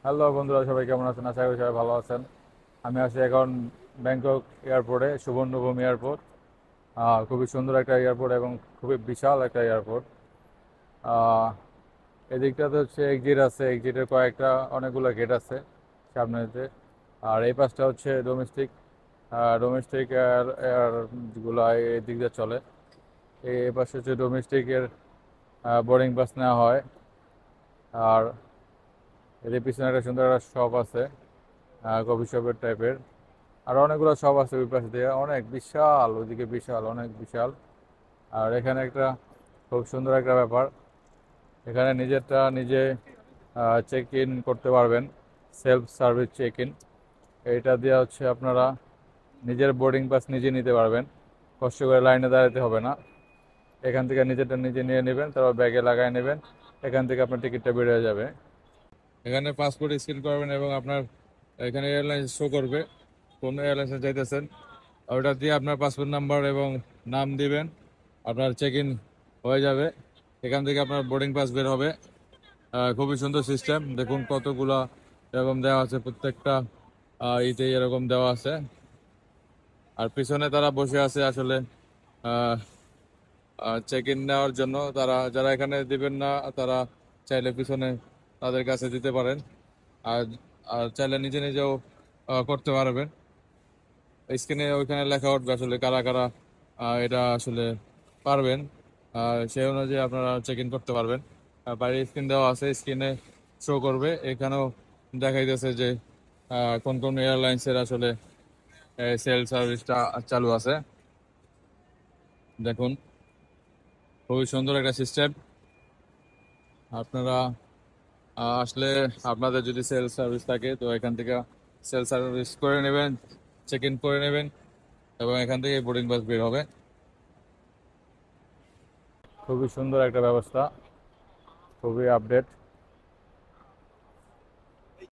Hello বন্ধুরা, সবাই কেমন আছেন? আশা করি সবাই ভালো আছেন। আমি আছি এখন ব্যাংকক এয়ারপোর্টে, সুবর্ণভূমি এয়ারপোর্ট। খুবই সুন্দর একটা এয়ারপোর্ট এবং খুবই বিশাল একটা এয়ারপোর্ট। এদিকটাতে হচ্ছে এক্সিট আছে, এক্সিটের কয়েকটা অনেকগুলো গেট আছে সামনেতে। আর এই পাশটা হচ্ছে ডোমেস্টিক। ডোমেস্টিক এয়ার এয়ার গুলো এই দিক দিয়ে চলে। এই পাশে হচ্ছে ডোমেস্টিকের বোর্ডিং পাস নেওয়া হয়। আর এদের পিছনে একটা সুন্দর একটা শপ আছে, কফি শপের টাইপের। আর অনেকগুলো শপ আছে ওই পাশে দিয়ে, অনেক বিশাল, ওইদিকে বিশাল, অনেক বিশাল। আর এখানে একটা খুব সুন্দর একটা ব্যাপার, এখানে নিজেরটা নিজে চেক ইন করতে পারবেন, সেলফ সার্ভিস চেক ইন। এইটা দিয়ে হচ্ছে আপনারা নিজের বোর্ডিং পাস নিজে নিতে পারবেন, কষ্ট করে লাইনে দাঁড়াতে হবে না। এখান থেকে নিজেরটা নিজে নিয়ে নেবেন, তারপর ব্যাগে লাগাই নেবেন, এখান থেকে আপনার টিকিটটা বেরিয়ে যাবে। এখানে পাসপোর্ট স্ক্যান করবেন এবং আপনার এখানে এয়ারলাইন্স শো করবে কোন এয়ারলাইন্সে যাইতেছেন। ওটা দিয়ে আপনার পাসপোর্ট নাম্বার এবং নাম দিবেন, আপনার চেক ইন হয়ে যাবে। এখান থেকে আপনার বোর্ডিং পাস বের হবে। খুবই সুন্দর সিস্টেম, দেখুন কতগুলা এরকম দেওয়া আছে, প্রত্যেকটা ইতে এরকম দেওয়া আছে। আর পিছনে তারা বসে আছে আসলে চেক ইন নেওয়ার জন্য। তারা যারা এখানে দিবেন না, তারা চাইলে পিছনে তাদের কাছে দিতে পারেন। আর আর চাইলে নিজে নিজেও করতে পারবেন। স্ক্রিনে ওইখানে লেখা উঠবে আসলে কারা কারা এটা আসলে পারবেন। সেই অনুযায়ী আপনারা চেক ইন করতে পারবেন। বাইরে স্ক্রিন দেওয়া আছে, স্ক্রিনে শো করবে। এখানেও দেখাইতেছে যে কোন কোন এয়ারলাইন্সের আসলে সেল সার্ভিসটা চালু আছে। দেখুন, খুবই সুন্দর একটা সিস্টেম। আপনারা আসলে আপনাদের যদি সেল সার্ভিস থাকে তো এখান থেকে সেল সার্ভিস করে নেবেন, চেক ইন করে নেবেন এবং এখান থেকে বোর্ডিং পাস বের হবে। খুবই সুন্দর একটা ব্যবস্থা, খুবই আপডেট।